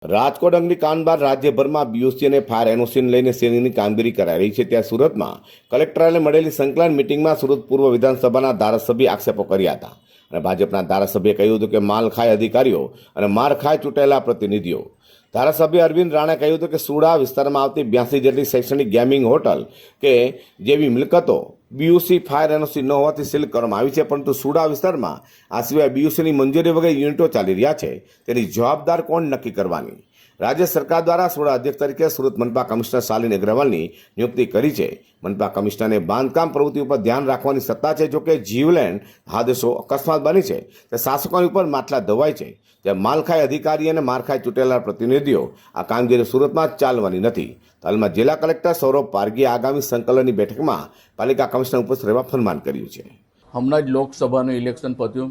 રાજકોટ અગ્નિકાંડ બાદ રાજ્યભરમાં બીઓસી અને ફાયર એનઓસીને લઈને સેનિંગની કામગીરી કરાઈ રહી છે. ત્યાં સુરતમાં કલેક્ટરાલયે મળેલી સંકલન મિટિંગમાં સુરત પૂર્વ વિધાનસભાના ધારાસભ્ય આક્ષેપો કર્યા હતા અને ભાજપના ધારાસભ્યએ કહ્યું હતું કે માલખાય અધિકારીઓ અને મારખાય ચૂંટાયેલા પ્રતિનિધિઓ. ધારાસભ્ય અરવિંદ રાણે કહ્યું હતું કે સુડા વિસ્તારમાં આવતી 82 જેટલી શૈક્ષણિક ગેમિંગ હોટલ કે જેવી મિલકતો બીયુસી ફાયર એનઓસી ન હોવાથી સીલ કરવામાં આવી છે, પરંતુ સુડા વિસ્તારમાં આ સિવાય બીયુસીની મંજૂરી વગર યુનિટો ચાલી રહ્યા છે. તેની જવાબદાર કોણ નક્કી કરવાની? રાજ્ય સરકાર દ્વારા સુડા અધ્યક્ષ તરીકે સુરત મનપા કમિશનર શાલિન અગ્રવાલની નિયુક્તિ કરી છે. મનપા કમિશનરને બાંધકામ પ્રવૃત્તિ ઉપર ધ્યાન રાખવાની સત્તા છે. જોકે જીવલેણ હાદસો અકસ્માત બની છે તે શાસકોની ઉપર માટલા ધોવાય છે. ત્યાં માલખાય અધિકારી અને મારખાય ચૂંટેલા પ્રતિનિધિઓ આ કામગીરી સુરતમાં જ ચાલવાની નથી. હાલમાં જિલ્લા કલેક્ટર સૌરભ પારગીએ આગામી સંકલનની બેઠકમાં પાલિકા કમિશનર ઉપસ્થિત રહેવા ફરમાન કર્યું છે. હમણાં જ લોકસભાનું ઇલેક્શન પત્યું,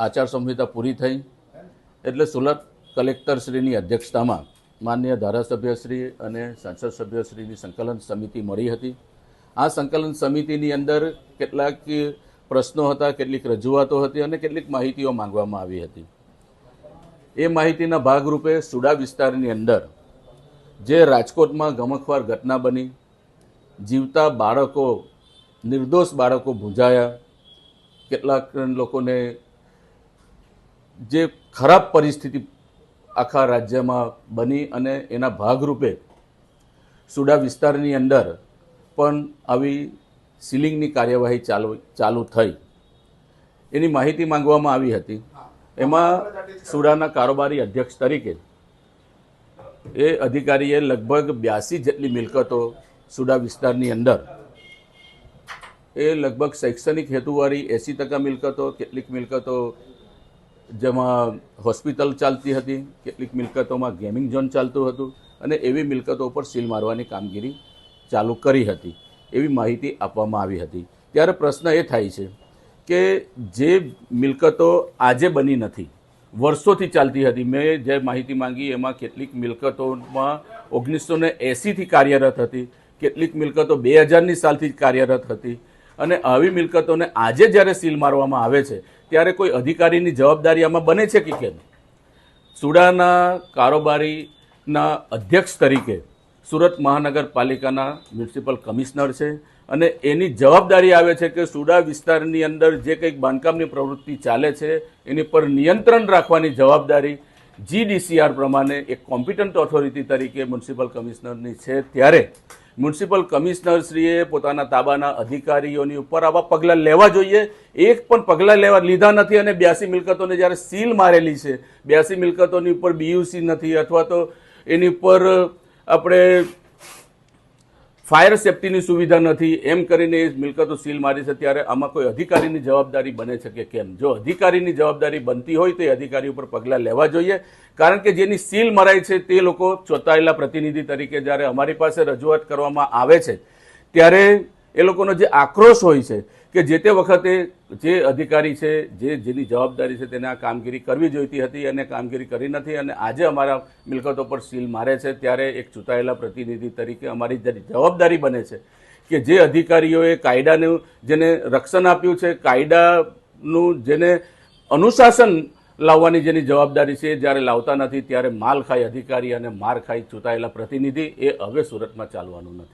આચારસંહિતા પૂરી થઈ એટલે સુરત કલેક્ટરશ્રીની અધ્યક્ષતામાં માનનીય ધારાસભ્યશ્રી અને સંસદ સભ્યશ્રીની સંકલન સમિતિ મળી હતી. આ સંકલન સમિતિની અંદર કેટલાક પ્રશ્નો હતા, કેટલીક રજૂઆતો હતી અને કેટલીક માહિતીઓ માંગવામાં આવી હતી. એ માહિતીના ભાગરૂપે સુડા વિસ્તારની અંદર જે રાજકોટમાં ગમખ્વાર ઘટના બની, જીવતા બાળકો, નિર્દોષ બાળકો ભૂંજાયા, કેટલાક લોકોને જે ખરાબ પરિસ્થિતિ આખા રાજ્યમાં બની અને એના ભાગરૂપે સુડા વિસ્તારની અંદર પણ આવી સીલિંગની કાર્યવાહી ચાલુ થઈ. એની માહિતી માંગવામાં આવી હતી. એમાં સુડાના કારોબારી અધ્યક્ષ તરીકે એ અધિકારીએ લગભગ 82 જેટલી મિલકતો સુડા વિસ્તારની અંદર, એ લગભગ શૈક્ષણિક હેતુવાળી 80% મિલકતો, કેટલીક મિલકતો જેમાં હોસ્પિટલ ચાલતી હતી, કેટલીક મિલકતોમાં ગેમિંગ ઝોન ચાલતું હતું અને એવી મિલકતો ઉપર સીલ મારવાની કામગીરી ચાલુ કરી હતી, એવી માહિતી આપવામાં આવી હતી. ત્યારે પ્રશ્ન એ થાય છે કે જે મિલકતો આજે બની નથી, વર્ષોથી ચાલતી હતી. મેં જે માહિતી માંગી એમાં કેટલીક મિલકતોમાં 1980થી કાર્યરત હતી, કેટલીક મિલકતો 2000ની સાલથી જ કાર્યરત હતી અને આવી મિલકતોને આજે જ્યારે સીલ મારવામાં આવે છે ત્યારે કોઈ અધિકારીની જવાબદારી આમાં બને છે કે કેમ? સુડાના કારોબારીના અધ્યક્ષ તરીકે સુરત મહાનગરપાલિકાના મ્યુનિસિપલ કમિશનર છે અને એની જવાબદારી આવે છે કે સુડા વિસ્તારની અંદર જે કંઈક બાંધકામની પ્રવૃત્તિ ચાલે છે એની પર નિયંત્રણ રાખવાની જવાબદારી GDCR પ્રમાણે એક કોમ્પિટન્ટ ઓથોરિટી તરીકે મ્યુનિસિપલ કમિશનરની છે. ત્યારે મ્યુનિસિપલ કમિશનરશ્રીએ પોતાના તાબાના અધિકારીઓની ઉપર આવા પગલાં લેવા જોઈએ. એક પણ પગલાં લીધા નથી અને 82 મિલકતોને જ્યારે સીલ મારેલી છે, 82 મિલકતોની ઉપર બીયુસી નથી અથવા તો એની ઉપર આપણે ફાયર સેફટીની સુવિધા નથી, એમ કરીને એ મિલકતો સીલ મારી છે. ત્યારે આમાં કોઈ અધિકારીની જવાબદારી બને છે કે કેમ? જો અધિકારીની જવાબદારી બનતી હોય તો એ અધિકારી ઉપર પગલાં લેવા જોઈએ. કારણ કે જેની સીલ મરાય છે તે લોકો ચૂંટાયેલા પ્રતિનિધિ તરીકે જ્યારે અમારી પાસે રજૂઆત કરવામાં આવે છે ત્યારે એ લોકોનો જે આક્રોશ હોય છે કે જે તે વખતે જે અધિકારી છે, જેની જવાબદારી છે તેને આ કામગીરી કરવી જોઈતી હતી અને કામગીરી કરી નથી અને આજે અમારા મિલકતો પર સીલ મારે છે. ત્યારે એક ચૂંટાયેલા પ્રતિનિધિ તરીકે અમારી જવાબદારી બને છે કે જે અધિકારીઓએ કાયદાનું જેને રક્ષણ આપ્યું છે, કાયદાનું જેને અનુશાસન લાવવાની જેની જવાબદારી છે, જ્યારે લાવતા નથી ત્યારે માલ ખાય અધિકારી અને માર ખાય ચૂંટાયેલા પ્રતિનિધિ, એ હવે સુરતમાં ચાલવાનું નથી.